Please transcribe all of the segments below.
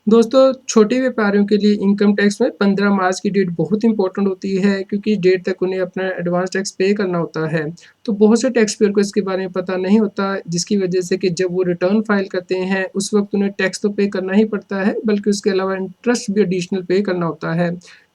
दोस्तों, छोटे व्यापारियों के लिए इनकम टैक्स में 15 मार्च की डेट बहुत इंपॉर्टेंट होती है क्योंकि डेट तक उन्हें अपना एडवांस टैक्स पे करना होता है। तो बहुत से टैक्स पेयर को इसके बारे में पता नहीं होता, जिसकी वजह से कि जब वो रिटर्न फाइल करते हैं उस वक्त उन्हें टैक्स तो पे करना ही पड़ता है, बल्कि उसके अलावा इंटरेस्ट भी एडिशनल पे करना होता है।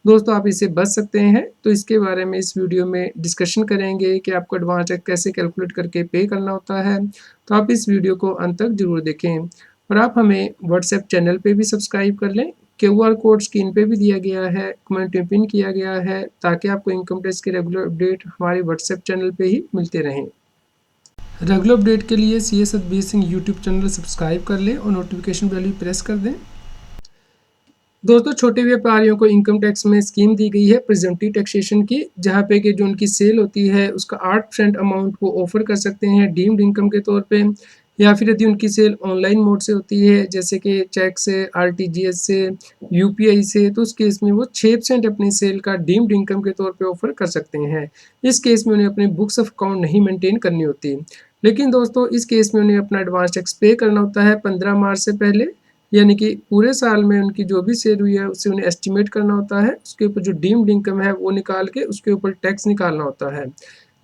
दोस्तों, आप इससे बच सकते हैं, तो इसके बारे में इस वीडियो में डिस्कशन करेंगे कि आपको एडवांस टैक्स कैसे कैलकुलेट करके पे करना होता है। तो आप इस वीडियो को अंत तक जरूर देखें और आप हमें व्हाट्सएप चैनल पे भी सब्सक्राइब कर लें। क्यूआर कोड स्क्रीन पे भी दिया गया है, कमेंट में पिन किया गया है, ताकि आपको इनकम टैक्स के रेगुलर अपडेट हमारे व्हाट्सएप चैनल पे ही मिलते रहें। रेगुलर अपडेट के लिए C S Satbir Singh YouTube channel subscribe कर लें और नोटिफिकेशन बेल भी प्रेस कर दें। दोस्तों, छोटे व्यापारियों को इनकम टैक्स में स्कीम दी गई है प्रेजेंटिव टैक्सेशन की, जहाँ पे कि जो उनकी सेल होती है उसका 8% अमाउंट वो ऑफर कर सकते हैं डीम्ड इनकम के तौर पे, या फिर यदि उनकी सेल ऑनलाइन मोड से होती है जैसे कि चेक से, आरटीजीएस से, यूपीआई से, तो उस केस में वो 6% अपनी सेल का डीम्ड इनकम के तौर पे ऑफर कर सकते हैं। इस केस में उन्हें अपनी बुक्स ऑफ अकाउंट नहीं मेंटेन करनी होती। लेकिन दोस्तों, इस केस में उन्हें अपना एडवांस टैक्स पे करना होता है 15 मार्च से पहले, यानी कि पूरे साल में उनकी जो भी सेल हुई है उसे उन्हें एस्टिमेट करना होता है, उसके ऊपर जो डीम्ड इनकम है वो निकाल के उसके ऊपर टैक्स निकालना होता है।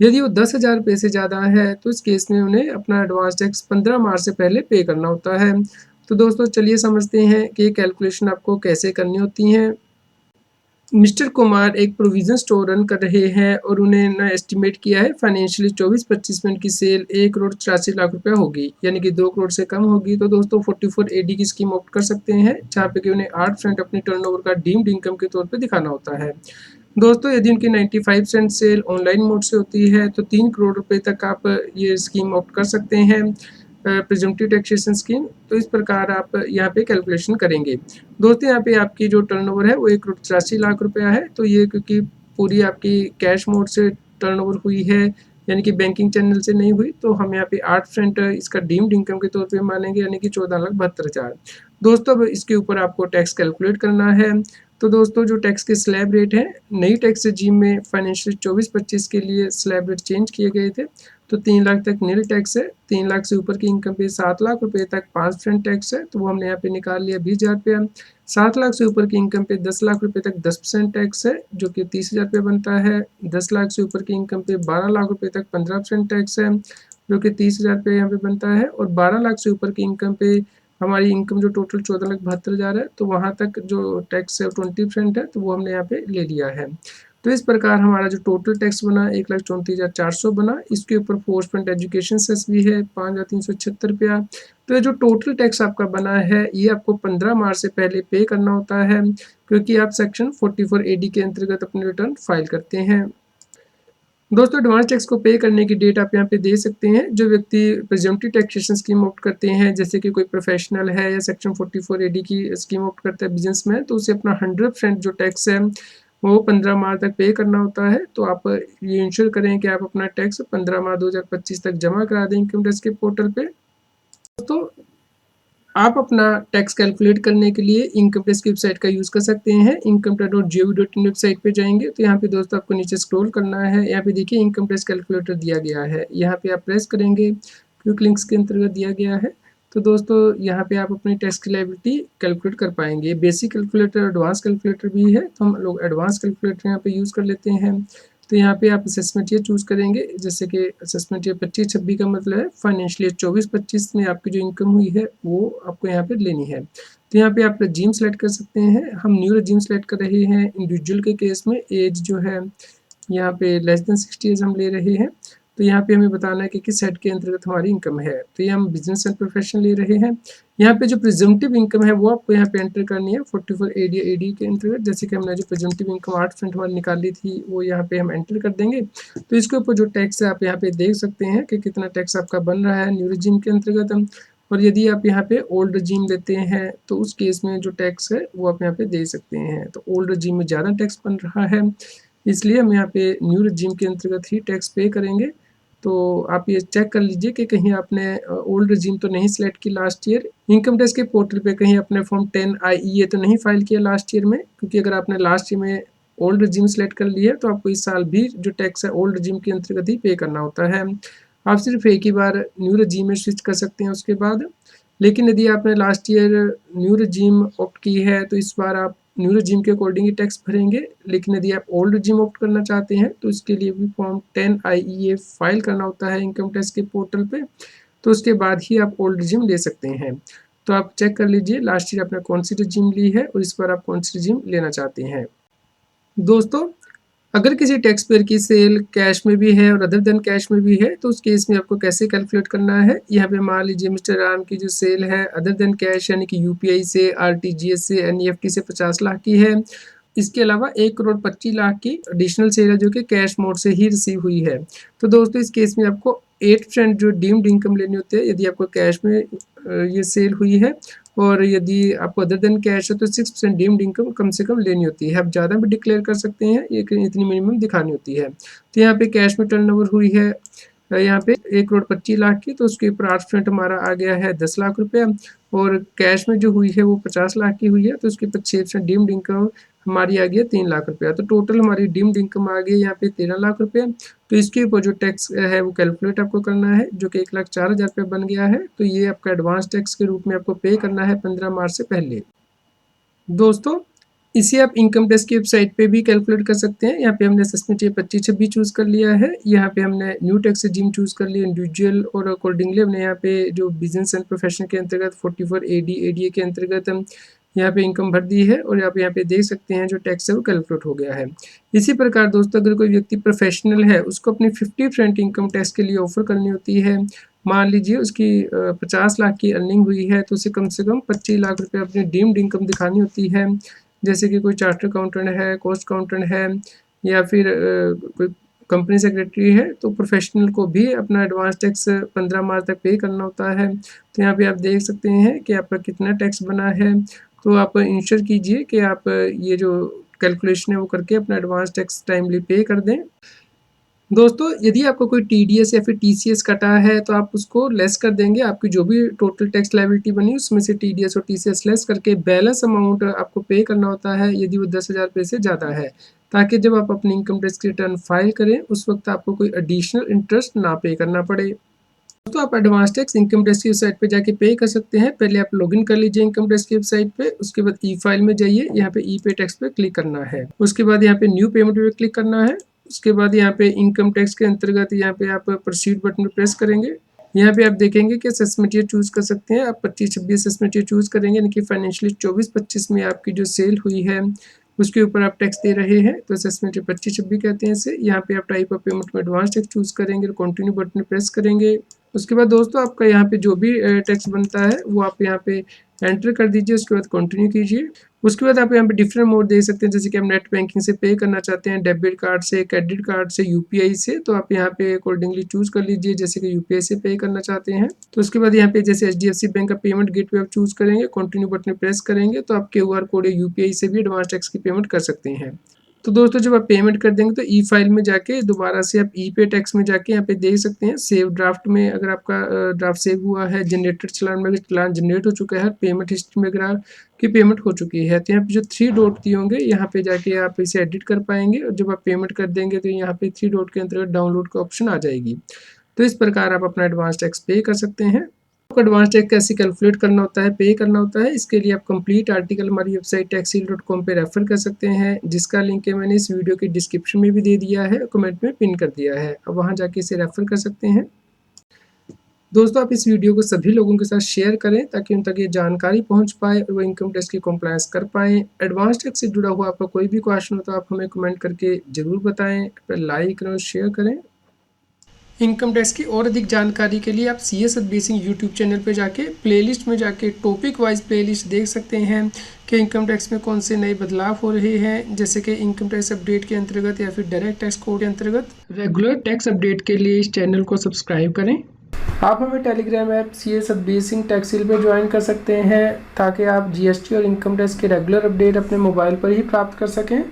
यदि वो 10,000 रुपये से ज़्यादा है तो इस केस में उन्हें अपना एडवांस टैक्स 15 मार्च से पहले पे करना होता है। तो दोस्तों, चलिए समझते हैं कि ये कैलकुलेशन आपको कैसे करनी होती हैं। मिस्टर कुमार एक प्रोविजन स्टोर रन कर रहे हैं और उन्हें ना एस्टिमेट किया है फाइनेंशियली 24-25 में उनकी सेल 1,84,00,000 रुपया होगी, यानी कि 2 करोड़ से कम होगी। तो दोस्तों, 44 एडी की स्कीम ऑप्ट कर सकते हैं, जहाँ पे कि उन्हें 8% अपनी टर्नओवर का डीम्ड इनकम के तौर पे दिखाना होता है। दोस्तों, यदि उनकी 95% सेल ऑनलाइन मोड से होती है तो 3 करोड़ रुपए तक आप ये स्कीम ऑप्ट कर सकते हैं, प्रिजम्पटिव टैक्सेशन स्कीम। तो इस प्रकार आप यहाँ पे कैलकुलेशन करेंगे। दोस्तों, यहाँ पे आपकी जो टर्नओवर है वो 1,84,00,000 रुपया है। तो ये क्योंकि पूरी आपकी कैश मोड से टर्नओवर हुई है, यानी कि बैंकिंग चैनल से नहीं हुई, तो हम यहाँ पे 8% इसका डीम्ड इनकम के तौर पे मानेंगे, यानी कि 14,72,000। दोस्तों, अब इसके ऊपर आपको टैक्स कैलकुलेट करना है। तो दोस्तों, जो टैक्स के स्लैब रेट है, नई टैक्स रेजीम में फाइनेंशियल 24-25 के लिए स्लैब रेट चेंज किए गए थे। तो 3 लाख तक नील टैक्स है, 3 लाख से ऊपर की इनकम पे 7 लाख रुपए तक 5% टैक्स है, तो वो हमने यहाँ पे निकाल लिया 20,000 रुपया। 7 लाख से ऊपर की इनकम पे 10 लाख रुपए तक 10% टैक्स है, जो कि 30,000 रुपये बनता है। 10 लाख से ऊपर की इनकम पे 12 लाख रुपए तक 15% टैक्स है, जो कि 30,000 रुपये यहाँ पे बनता है। और 12 लाख से ऊपर की इनकम पे हमारी इनकम जो टोटल 14,72,000 है, तो वहाँ तक जो टैक्स है 20% है, तो वो हमने यहाँ पे ले लिया है। तो इस प्रकार हमारा जो टोटल टैक्स बना 1,34,400 बना। इसके ऊपर 4% एजुकेशन सेस भी है 5,376 रुपया। तो ये जो टोटल टैक्स आपका बना है ये आपको 15 मार्च से पहले पे करना होता है, क्योंकि आप सेक्शन 44 एडी के अंतर्गत अपने रिटर्न फाइल करते हैं। दोस्तों, एडवांस टैक्स को पे करने की डेट आप यहाँ पे दे सकते हैं। जो व्यक्ति प्रिजम्पटिव टैक्सेशन स्कीम ऑप्ट करते हैं, जैसे कि कोई प्रोफेशनल है या सेक्शन 44 एडी की स्कीम ऑप्ट करता है बिजनेसमैन, तो उसे अपना 100% जो टैक्स है वो 15 मार्च तक पे करना होता है। तो आप ये इंश्योर करें कि आप अपना टैक्स 15 मार्च 2025 तक जमा करा दें इनकम टैक्स के पोर्टल पे। दोस्तों, आप अपना टैक्स कैलकुलेट करने के लिए इनकम टैक्स की वेबसाइट का यूज़ कर सकते हैं। incometax.gov.in वेबसाइट पे जाएंगे तो यहाँ पे दोस्तों आपको नीचे स्क्रॉल करना है। यहाँ पे देखिए इनकम टैक्स कैलकुलेटर दिया गया है, यहाँ पे आप प्रेस करेंगे, क्विक लिंक्स के अंतर्गत दिया गया है। तो दोस्तों, यहाँ पे आप अपनी टैक्स की लायबिलिटी कैलकुलेट कर पाएंगे। बेसिक कैलकुलेटर, एडवांस कैलकुलेटर भी है, तो हम लोग एडवांस कैलकुलेटर यहाँ पे यूज़ कर लेते हैं। तो यहाँ पे आप असेसमेंट ईयर चूज़ करेंगे, जैसे कि असेसमेंट ईयर 25-26 का मतलब है फाइनेंशियल ईयर 24-25 में आपकी जो इनकम हुई है वो आपको यहाँ पे लेनी है। तो यहाँ पे आप रजीम सेलेक्ट कर सकते हैं। हम न्यू रजीम सेलेक्ट कर रहे हैं। इंडिविजुअल के केस में एज जो है यहाँ पे लेस देन 60 ईयर्स हम ले रहे हैं। तो यहाँ पे हमें बताना है कि किस हेड के अंतर्गत हमारी इनकम है। तो ये हम बिजनेस एंड प्रोफेशन ले रहे हैं। यहाँ पे जो प्रिजम्पटिव इनकम है वो आपको यहाँ पे एंटर करनी है 44 एडी एडी के अंतर्गत। जैसे कि हमने जो प्रिजम्पटिव इनकम 8% हमारी निकाली थी वो यहाँ पे हम एंटर कर देंगे। तो इसके ऊपर जो टैक्स है आप यहाँ पे देख सकते हैं कि कितना टैक्स आपका बन रहा है न्यू रजीम के अंतर्गत। और यदि आप यहाँ पे ओल्ड रजीम लेते हैं तो उस केस में जो टैक्स है वो आप यहाँ पे दे सकते हैं। तो ओल्ड रजीम में ज़्यादा टैक्स बन रहा है, इसलिए हम यहाँ पे न्यू रजीम के अंतर्गत ही टैक्स पे करेंगे। तो आप ये चेक कर लीजिए कि कहीं आपने ओल्ड रजीम तो नहीं सिलेक्ट की लास्ट ईयर। इनकम टैक्स के पोर्टल पे कहीं अपने फॉर्म 10 IE तो नहीं फाइल किया लास्ट ईयर में, क्योंकि अगर आपने लास्ट ईयर में ओल्ड रजीम सेलेक्ट कर लिया है तो आपको इस साल भी जो टैक्स है ओल्ड रजीम के अंतर्गत ही पे करना होता है। आप सिर्फ एक ही बार न्यू रजीम में स्विच कर सकते हैं उसके बाद। लेकिन यदि आपने last year new regime opt की है तो इस बार आप न्यू रेजिम के अकॉर्डिंग ही टैक्स भरेंगे। लेकिन यदि आप ओल्ड रेजिम ऑप्ट करना चाहते हैं तो इसके लिए भी फॉर्म 10 IEA फाइल करना होता है इनकम टैक्स के पोर्टल पे, तो उसके बाद ही आप ओल्ड रेजिम ले सकते हैं। तो आप चेक कर लीजिए लास्ट ईयर आपने कौन सी रेजिम ली है और इस बार आप कौन सी रेजिम लेना चाहते हैं। दोस्तों, अगर किसी टैक्स पेयर की सेल कैश में भी है और अदर देन कैश में भी है तो उस केस में आपको कैसे कैलकुलेट करना है। यहाँ पे मान लीजिए मिस्टर राम की जो सेल है अदर देन कैश यानी कि UPI से, RTGS से, NEFT से 50 लाख की है। इसके अलावा 1,25,00,000 की एडिशनल सेल है जो कि कैश मोड से ही रिसीव हुई है। तो दोस्तों इस केस में आपको 8% जो डीम्ड इनकम लेनी होती है यदि आपको कैश में ये सेल हुई है, और यदि आपको अदर देन कैश है तो 6% डीम्ड इनकम कम से कम लेनी होती है। आप ज़्यादा भी डिक्लेयर कर सकते हैं, ये इतनी मिनिमम दिखानी होती है। तो यहाँ पे कैश में टर्नओवर हुई है यहाँ पे 1,25,00,000 की, तो उसके ऊपर 8% हमारा आ गया है 10 लाख रुपया, और कैश में जो हुई है वो 50 लाख की हुई है, तो उसके ऊपर 6% डीम्ड इनकम हमारी आ गई है 3 लाख रुपया। तो टोटल हमारी डीम्ड इनकम आ गई है यहाँ पे 13 लाख रुपया। तो इसके ऊपर जो टैक्स है वो कैलकुलेट आपको करना है जो कि 1,04,000 रुपये बन गया है। तो ये आपका एडवांस टैक्स के रूप में आपको पे करना है 15 मार्च से पहले। दोस्तों, इसे आप इनकम टैक्स की वेबसाइट पे भी कैलकुलेट कर सकते हैं। यहाँ पे हमने असेसमेंट ईयर 25-26 चूज़ कर लिया है। यहाँ पे हमने न्यू टैक्स रेजिम चूज़ कर लिया इंडिविजुअल, और अकॉर्डिंगली हमने यहाँ पे जो बिजनेस एंड प्रोफेशन के अंतर्गत 44 AD ADA के अंतर्गत हम यहाँ पे इनकम भर दी है, और आप यहाँ पे देख सकते हैं जो टैक्स है वो कैलकुलेट हो गया है। इसी प्रकार दोस्तों, अगर कोई व्यक्ति प्रोफेशनल है उसको अपनी 50% इनकम टैक्स के लिए ऑफर करनी होती है। मान लीजिए उसकी 50 लाख की अर्निंग हुई है तो उसे कम से कम 25 लाख रुपये अपनी डीम्ड इनकम दिखानी होती है। जैसे कि कोई चार्टर्ड अकाउंटेंट है, कॉस्ट अकाउंटेंट है, या फिर कोई कंपनी सेक्रेटरी है, तो प्रोफेशनल को भी अपना एडवांस टैक्स 15 मार्च तक पे करना होता है। तो यहाँ पे आप देख सकते हैं कि आपका कितना टैक्स बना है। तो आप इंश्योर कीजिए कि आप ये जो कैलकुलेशन है वो करके अपना एडवांस टैक्स टाइमली पे कर दें। दोस्तों, यदि आपको कोई TDS या फिर TCS कटा है तो आप उसको लेस कर देंगे। आपकी जो भी टोटल टैक्स लायबिलिटी बनी उसमें से TDS और TCS लेस करके बैलेंस अमाउंट आपको पे करना होता है यदि वो 10,000 रुपये से ज़्यादा है, ताकि जब आप अपनी इनकम टैक्स की रिटर्न फाइल करें उस वक्त आपको कोई एडिशनल इंटरेस्ट ना पे करना पड़े। दोस्तों, आप एडवांस टैक्स इनकम टैक्स की वेबसाइट पे जाके पे कर सकते हैं। पहले आप लॉगिन कर लीजिए इनकम टैक्स की वेबसाइट पे, उसके बाद ई फाइल में जाइए, यहाँ पे ई पे टैक्स पे क्लिक करना है। उसके बाद यहाँ पे न्यू पेमेंट पे क्लिक करना है। उसके बाद यहाँ पे इनकम टैक्स के अंतर्गत यहाँ पे आप प्रोसीड बटन पे प्रेस करेंगे। यहाँ पे आप देखेंगे कि असेसमेंट ईयर चूज कर सकते हैं। आप 25-26 असेसमेंट ईयर चूज करेंगे, यानी कि फाइनेंशियली 24-25 में आपकी जो सेल हुई है उसके ऊपर आप टैक्स दे रहे हैं, तो असेसमेंट ईयर 25-26 कहते हैं इसे। यहाँ पे आप टाइप ऑफ पेमेंट में एडवांस टैक्स चूज करेंगे और कंटिन्यू बटन प्रेस करेंगे। उसके बाद दोस्तों, आपका यहाँ पे जो भी टैक्स बनता है वो आप यहाँ पे एंटर कर दीजिए, उसके बाद कंटिन्यू कीजिए। उसके बाद आप यहाँ पे डिफरेंट मोड देख सकते हैं, जैसे कि आप नेट बैंकिंग से पे करना चाहते हैं, डेबिट कार्ड से, क्रेडिट कार्ड से, UPI से, तो आप यहाँ पे अकॉर्डिंगली चूज कर लीजिए। जैसे कि UPI से पे करना चाहते हैं तो उसके बाद यहाँ पे जैसे HDFC बैंक का पेमेंट गेटवे आप चूज करेंगे, कंटिन्यू बटन प्रेस करेंगे तो आप QR कोड या UPI से भी एडवांस टैक्स की पेमेंट कर सकते हैं। तो दोस्तों, जब आप पेमेंट कर देंगे तो ई फाइल में जाके दोबारा से आप ई पे टैक्स में जाके यहाँ पे देख सकते हैं सेव ड्राफ्ट में, अगर आपका ड्राफ्ट सेव हुआ है, जनरेटेड चालान में अगर चालान जनरेट हो चुका है, पेमेंट हिस्ट्री में अगर आपकी पेमेंट हो चुकी है, तो यहाँ पे जो 3 डॉट दिए होंगे यहाँ पे जाके आप इसे एडिट कर पाएंगे, और जब आप पेमेंट कर देंगे तो यहाँ पे 3 डॉट के अंतर्गत डाउनलोड का ऑप्शन आ जाएगी। तो इस प्रकार आप अपना एडवांस टैक्स पे कर सकते हैं। आपको एडवांस टैक्स कैसे कैलकुलेट करना होता है, पे करना होता है, इसके लिए आप कंप्लीट आर्टिकल हमारी वेबसाइट taxseal.com पे रेफर कर सकते हैं, जिसका लिंक है मैंने इस वीडियो के डिस्क्रिप्शन में भी दे दिया है, कमेंट में पिन कर दिया है। अब वहां जाके इसे रेफर कर सकते हैं। दोस्तों, आप इस वीडियो को सभी लोगों के साथ शेयर करें ताकि उन तक ये जानकारी पहुंच पाए और वो इनकम टैक्स की कंप्लायंस कर पाएँ। एडवांस टैक्स से जुड़ा हुआ आपका कोई भी क्वेश्चन हो तो आप हमें कमेंट करके ज़रूर बताएँ, लाइक करें और शेयर करें। इनकम टैक्स की और अधिक जानकारी के लिए आप CS Satbir Singh YouTube channel पे जाके प्लेलिस्ट में जाके टॉपिक वाइज प्लेलिस्ट देख सकते हैं कि इनकम टैक्स में कौन से नए बदलाव हो रहे हैं, जैसे कि इनकम टैक्स अपडेट के अंतर्गत या फिर डायरेक्ट टैक्स कोड के अंतर्गत। रेगुलर टैक्स अपडेट के लिए इस चैनल को सब्सक्राइब करें। आप हमें Telegram app CS Satbir Singh टैक्सील पे ज्वाइन कर सकते हैं ताकि आप GST और इनकम टैक्स के रेगुलर अपडेट अपने मोबाइल पर ही प्राप्त कर सकें।